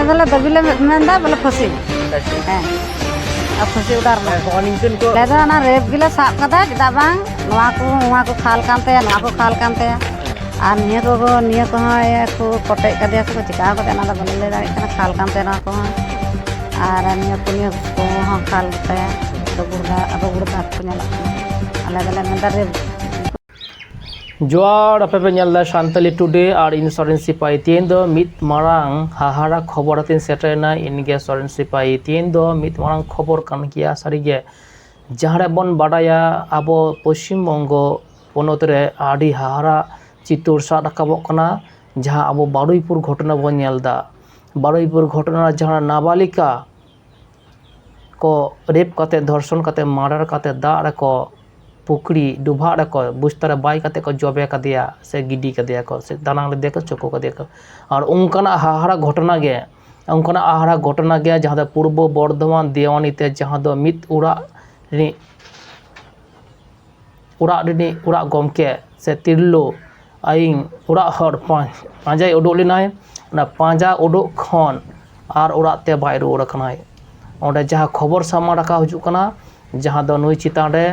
दले दबिले मेंदा बोले फसी हैं अब फसी उडार में कौन इनकन को लेदा ना रेप गिला साब कदा चदा बांग नवा को खाल कांते नवा को खाल कांते आर निया को ये को कोटे कदे को चिका को ना बोले ले दाई kana खाल कांते ना को आर निया को खाल ते अब गुड़ा को nyala ala dale menda रेप जोआर आपे नेलदा सान्ताली टुडे और इन सोरेन सिपाही तीन दो मित मारांग हाहारा खबर तीन सेटरेना इनगे सोरेन सिपाही तीन दो मित मारांग खबर कान किया सारिगे जहारे बन बाडाया आबो पश्चिम बंगो पनत रे आडी हाहारा चित्तूर सा राकाबोग कना जहां आबो बारुईपुर घटना बन नेलदा बारुईपुर घटना जहां नाबालिका को रेप काते धर्षण काते मार्डर काते दा रे को पुकड़ी डुबा रखो बुस्तर बाई कते को जबे कदिया से गिडी कदिया को से दानांग ले देखो चोको कदिया को और उनकाना हाहारा घटना गे उनकाना हाहारा घटना गे जहां दो पूर्व बर्धमान देवानी ते जहां दो मित उड़ा गमके से तिरलो आइंग उड़ा हर पांजाय उडुक लेनाय ना पांजा उडुक खन और उड़ा ते बाय रुवाड़ कनाय ओंडे जहां खबर सामा राखा हुजुक कना जहां दो नुई चितान रे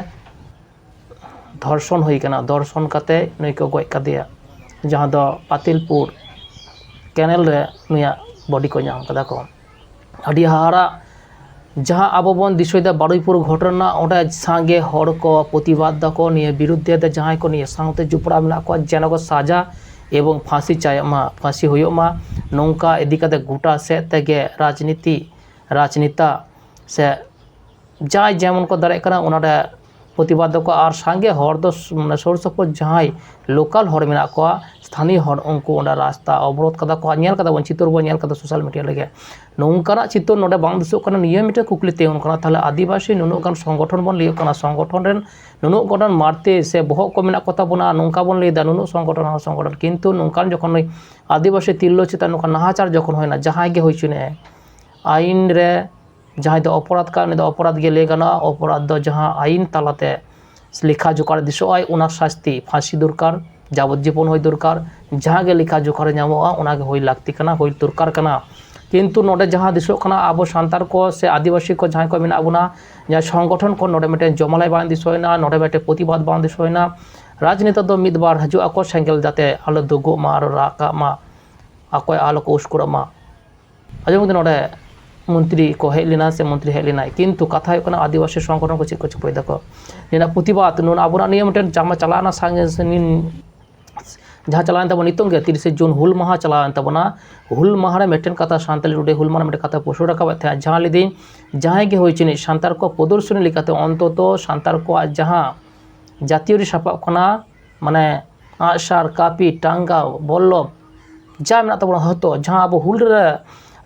धर्षण होइकना धर्षण काते नुई को गय कदिया जहां दो पातिलपुर कैनल रे नुया बॉडी को नाम कदा को अडी हारा जहां आबो बन दिसोयदा बारुईपुर घटना ओंडे सांगे हर को प्रतिबाद दको निये विरुद्धे दे जहां को निये साउते जुपड़ा मिला को जेना को साजा एवं फांसी चायमा फांसी होयोमा नोंका इदी काते गोटा से तेगे राजनीता से जाय जेमन को दारे कना ओनाडे प्रतिबाद को और सांगे हर दो सुर सपोर जहां लोकल हर मेना को स्थानीय हर उनको रास्ता अवरोध कदा को नेल कदा बन चित्तूर बन नेल कदा सोशल मीडिया लगे नोंकाना चित्तूर नोडे बांग दिसो कना निये मिटे कुकली ते उनकना ताले आदिवासी नुनु गान संगठन बन लियो कना संगठन रेन नुनु गठन मारते से बहक को मेना कता बना नोंका बन लेदा नुनु संगठन किंतु नोंकान जखन आदिवासी तिल्लो चिता नोका नाहाचार जखन होयना जहां गे होइचुने आईन रे जहां दो अपराध का ने दो अपराध गे ले गाना अपराध दो जहां आईन तालाते लेखा जोकार दिसोय उना शास्ति फांसी दरकार जाबज्जीवन होय दरकार जहां गे लेखा जोकार नामोआ उना गे होय लागती कना होय दरकार कना किंतु नोडे जहां दिसो कना आबो सांतार को से आदिवासी को जहां को मेना बुना जहां संगठन को नोडे मेटे जमलाय बांग दिसोयना नोडे मेटे प्रतिबाद बांग दिसोयना राजनीति दो मिद बार हजु आको सेंगेल जाते आलो दुगो मा आरो राका मा आको आलो को उसकुरा मा अजम नोडे मंत्री को हेज लेना से मंत्री हेज लेना किंतु कथा आदिवासी संगठन को चेक को चिपय दको निना प्रतिबाद नुन आबोना नियम मटेन जामा चलाना सांगे जहां चलान तब नितों गे 30 जून हुल माहा चलान तबना हुल माहा रे मेटेन कथा सान्ताली टुडे हुल माहा मेटे कथा पोषो रखा थे जहां लेदी जहां गे होय चिनि सांतार को प्रदर्शनी लिखाते अंततो सांतार को जहां जातीय सापाब खना माने आसार कापी टांगा बल्लभ जा मेना तबना हतो जहां अब हुल रे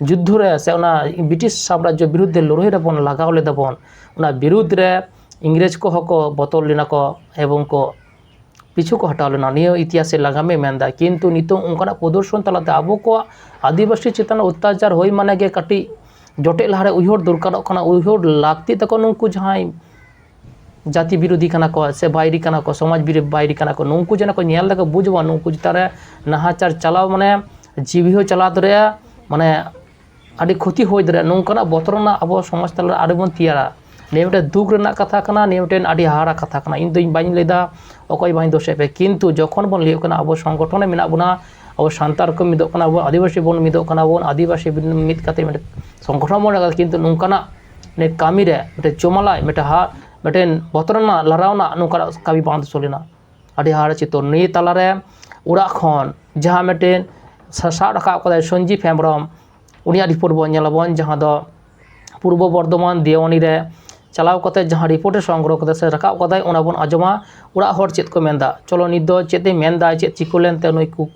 युद्ध रे से ब्रिटिश साम्राज्य विरुद्ध लड़ाई रे बन लगाव लेदा बन विरुद्ध रे इंग्रेज को हको बतल लेना को एवं को पिछु को हटाव लेना नियो इतिहास से लगामे मेंदा किंतु नितो उनका प्रदर्शन तलाते आबो को आदिवासी चेतन अत्याचार होई माने गे काटी जटे लहारे उहर दरकार कना उहर लागती तको नुंकु जहां जाति विरोधी कना को से बायरी कना को समाज विरोधी बायरी कना को नुंकु जना को नेल दको बुझवा नुंकु जितारे नाहाचार चलाव माने जीवी हो चला दरे माने आदि क्षति हो दरे नोंकाना बतरना अब समाज तला आदि बन तियारा नेमटे दुख रेना कथा कना नेमटे आदि हारा कथा कना इन दोई बाइन लेदा अकय बाइन दोसे पे किंतु जखन बन लियो कना अब संगठन मेना बुना अब सांतार को मिदो कना अब आदिवासी बन मिदो कना बन आदिवासी मिद काते मेटे संगठन बन लगा किंतु नोंकाना ने कामी रे मेटे चोमालाय मेटे हा मेटे बतरना लरावना नोंकाना काबी बांध सोलेना आदि हारा चितो नि तला रे उड़ा खन जहां मेटे सा रखा को संजीव हेम्ब्रम उनिया रिपोर्ट बन नेलाबन जहां दो पूर्व बर्धमान देवानी रे चलाव कते जहां रिपोर्ट संग्रह कते से रखा कदाय ओना बन आजमा उड़ा हर चेत को मेंदा चलो निद दो चेते मेंदा चेत चिको लेनते नुई कु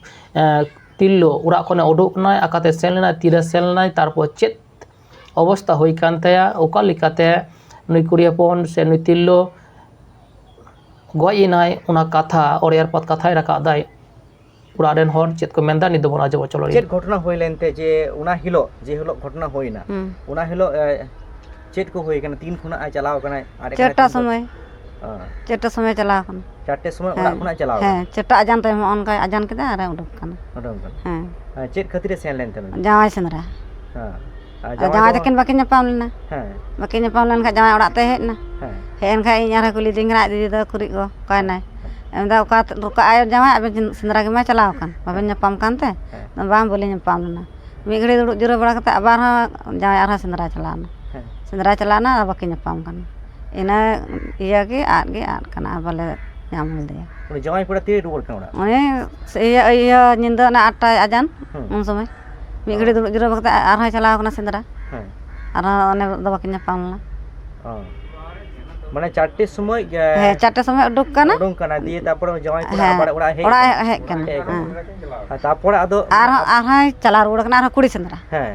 तिल्लो उड़ा कोने उडुक नाय आकाते सेन लेना तीरे सेन नाय तारपर चेत अवस्था होई कानतया ओका लिकाते नुई कुरियापन से नुई तिल्लो गय नाय उना कथा और एरपत कथाय रखा दाय उड़ान हर चेत को मेंदा निद बन आजमा चलो चेत घटना होय लेनते जे उना हिलो जे हिलो घटना होइना उना हिलो चेत को होय कना 3 खुना चलाव कना चेटा समय चलाव कना 4टे समय उना खुना चलाव हां चेटा अजान टाइम ऑन का अजान केदा अरे उडुक कना हां चेत खातिर Sen लेनते जावाय Shendra jawa takin bakin nyapam lena ᱦᱮᱸ bakin nyapam len kha jawa orak te hej na ᱦᱮᱸ hej en kha iñ arha kuli ding rak didi do kurik go kai nai em da uka ruka ayo jawa aben sendra ge ma chalaw kan baben nyapam kan te bang boleh nyapam lena mi ghadi duduk jero bara kate abar jawa arha sendra chalana ᱦᱮᱸ sendra chalana bakin nyapam kan ina iya ge at kana bale nyam dia ᱩᱱᱤ ᱡᱟᱶᱟᱭ ᱠᱚᱲᱟ ᱛᱤᱨᱮ ᱨᱩᱣᱟᱹᱲ ᱠᱟᱱᱟ ᱚᱲᱟᱜ ᱚᱱᱮ iya nyinda na 8 ajan un somay mi ghadi duduk jero kate arha chalaw kana sendra ᱦᱮᱸ arha one do bakin nyapam lena মানে 4টে সময় he 4 সময় uduk kana উডুং কানা দিয়ে তারপরে জামাই কোড়া আবার ওড়া হেই orak hej kana তারপরে আদো arha chalaw ruwar kana arha kuri sendra হ্যাঁ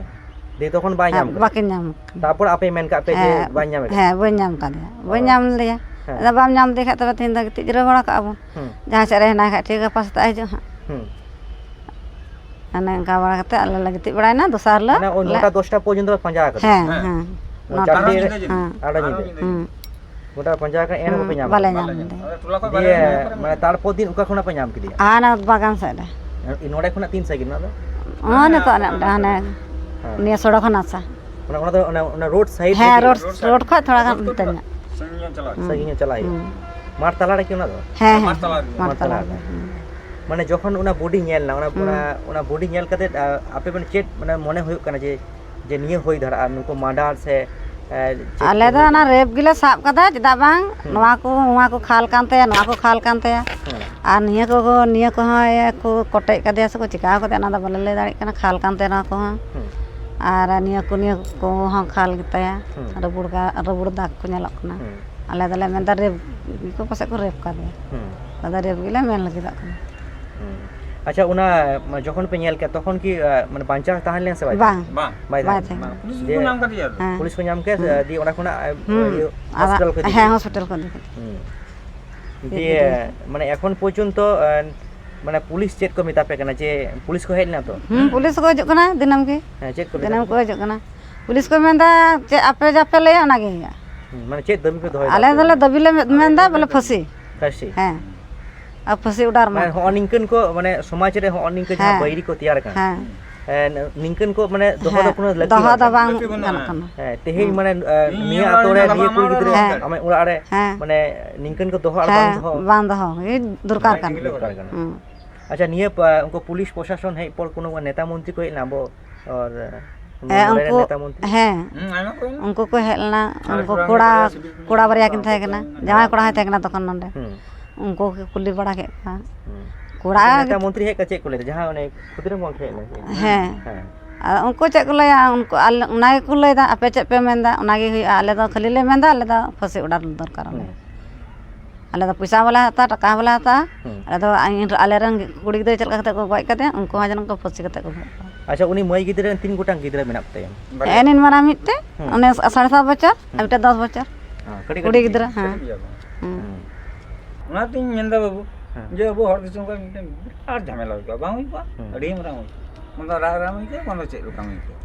দিয়ে তখন বাই ñam bakin nyam তারপর আপে মেন কা পে যে by ñam he bañ nyam kadya bañ nyam dia ada bam nyam de kha tabe tin da giti jero bara ka abon jahan sere na kha ঠিক pas ta ajo ha ane ka bara kate ala lagi ti baraina dosar la মানে ওই 9টা 10টা পর্যন্ত পাঞ্জা করে he he চারটে আড়া নিতে ওটা পাঞ্জা করে এনে pay ñam bale nyam de দিয়ে মানে তারপর দিন উকা খনা পে ñam কি দিয়া ana bagan sa de ইনোড়া খনা 3 সাইকেল না ane to ane niya soda khana sa মানে ওনা তো ওনা road side he road kha thoda kan tanya cycle চালাই মার তালারে কি না তো he he mar tala মানে যখন ওনা বডি ñel না ওনা বডি ñel কাতে আপে মানে চেট মানে মনে হই কানা যে যে নিয়ে হই ধরা আর নুকো মার্ডার সে ale do ana rep gila sab kada jeda bang noa ko khal kan te noa ko khal kan te ar niya ko ha ko kotek kadya se ko chika ko te ana da bale le dari kana khal kan te na ko ha ar niya ko ha khal kita ya robur dak ko nyalok kana ale dale men dar rep ko pase ko rep kadya ada rep gila men lagi dak kana আচ্ছা ওনা যখন pay ñel কে তখন কি মানে বাঞ্চা তাহলে আছে ভাই bang ভাই পুলিশ কো নাম কাটিয়া পুলিশ কো ñam কে দি ওনা কোনা হসপিটাল কে হ্যাঁ hospital ko di দিয়ে মানে এখন পর্যন্ত মানে পুলিশ চেক কো মিতা পে কেনা যে পুলিশ কো হেল না তো pulis ko hijuk kana dinam ki হ্যাঁ চেক কো dinam ko hijuk kana pulis ko menda che ape jape le ona ge ya মানে চেক দবি পে ধয় ale dale dobile menda bole phosi ফাসি হ্যাঁ अब फसी उडार মানে নিঙ্কন কো মানে সমাজ রে নিঙ্কন যা বাইরি কো তৈয়ার কানা হ্যাঁ নিঙ্কন কো মানে দহ দ কোনো লাগি দহ da bang kan kana হ্যাঁ তেহি মানে নিয়া আতরে নিয়ে কুড়ি গিদরে আমি ওড়া রে মানে নিঙ্কন কো দহ আর বাং দহ bang doh e durkar kan আচ্ছা নিয়ে উনকো পুলিশ প্রশাসন হেই পর কোনো নেতা মন্ত্রী কো না বো আর unko নেতা মন্ত্রী হ্যাঁ আইমা কই unko ko helna unko koda barya kin thae kana jawai koda thae kana tokon nonde unko ke kuli bada ke ka koda নেতা মন্ত্রী হে কাছে কোলে যাহা অনেক খুদরে মল খেলে হ্যাঁ হ্যাঁ unko cek ko laya unko una ge ko lay da ape cek pe menda una ge hui ale da khali le menda ale da fase udar dorkar ale da puisa wala hata taka wala hata ale da ale rang kudi gidre chelka kate ko goi kate unko hajan ko fase kate ko আচ্ছা উনি মই গিদরে তিন গোটাং গিদরে মেনাপ তাই enin mara mitte one 7.5 বছর amita 10 বছর কড়ি kudi gidra ha ᱚᱱᱟ ᱛᱤᱧ ᱢᱮᱱᱫᱟ ᱵᱟᱵᱩ ᱡᱮ ᱟᱵᱚ ᱦᱚᱲ ᱫᱤᱥᱚᱢ ᱠᱚ ᱢᱤᱫᱴᱮᱱ ᱟᱨ ঝামেলা ᱦᱩᱭᱩᱜᱼᱟ ᱵᱟᱝ ᱦᱩᱭᱩᱜᱼᱟ ᱟᱹᱰᱤ ᱢᱟᱨᱟᱝ ᱦᱩᱭᱩᱜᱼᱟ ᱢᱟᱱᱮ ᱨᱟᱜ ᱦᱩᱭᱩᱜᱼᱟ ᱢᱟᱱᱮ ᱪᱮᱫ ᱞᱮᱠᱟ ᱦᱩᱭᱩᱜᱼᱟ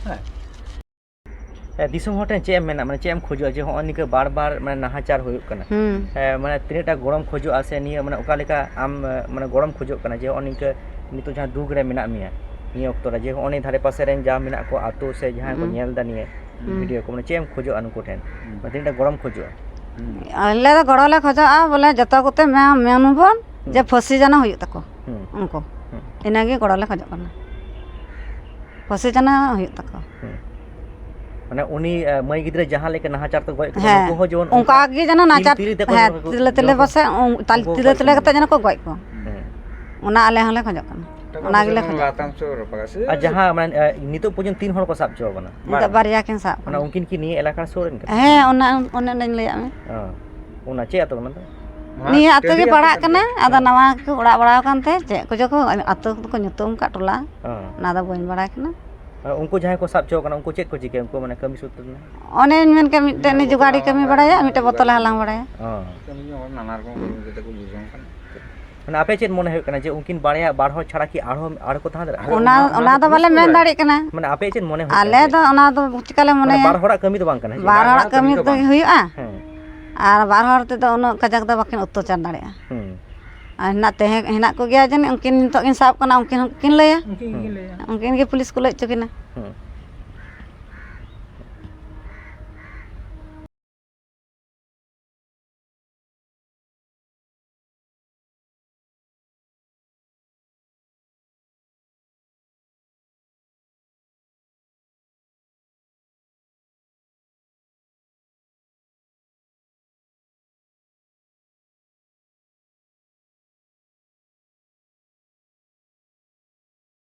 ᱦᱮᱸ দিসম হটে চে এম মেনা মানে চে এম খোঁজো যে হন নিকে বারবার মানে নাহাচার হইুক কানা মানে তিনটা গরম খোঁজো আছে নিয়ে মানে ওকা লেকা আম মানে গরম খোঁজো কানা যে হন নিকে নিতো যাহা দুগ রে মেনা মিয়া নিয়ে অক্তরা যে হন ধারে পাশে রেন যা মেনা কো আতো সে যাহা কো নেল দা নিয়ে ভিডিও কো মানে চে এম খোঁজো আনুকো ঠেন মানে তিনটা গরম খোঁজো ale da goro le khoja a bole jata kote menubon je phosi jana huyuk tako unko inage goro le khojok kana phosi jana huyuk tako মানে উনি মই গিদরে যাহা লেকে নাহাচার তো গয় ko কো জন unka age jana nacha tile pase tal tile kate jana ko goi ko ona ale hole khojok kana ona gile khojok লাতাম চোর পাগাছে আর যাহা মানে নিতো পর্যন্ত তিন হল কো সাব চো কানা da barya kin sa মানে উনকিন কি নিয়ে এলাকার সোরেন কা ona nañ lay ame ওনা চে আতো না ni atu ge parak kana ada nawa ko urak bara kan te che ko joko atu ko nyutum ka tola na da boin bara kana उनको जहाँ को साब चो कना उनको चेक को चिके उनको माने कमी सूत्र ना one men ke mitte ni jugadi kami baraya mitte botol halang baraya নানা রকম যেটা কো বুঝুন কান মানে আপে চেত মনে হয় কানা যে উনকিন বাড়িয়া বার হল ছাড়া কি আর কথা হাদরা ona da bale men dari kana মানে আপে চেত মনে হয় ale da ona do chikale mone বার হড়া কমি তো বাং কানা bar hor kami to huyu'a হ্যাঁ ar bar hor te do uno kajak da bakin ottochar daria na te henak ko gya jane unkin to kin sab kana unkin laya unkin ge police ko lay chukina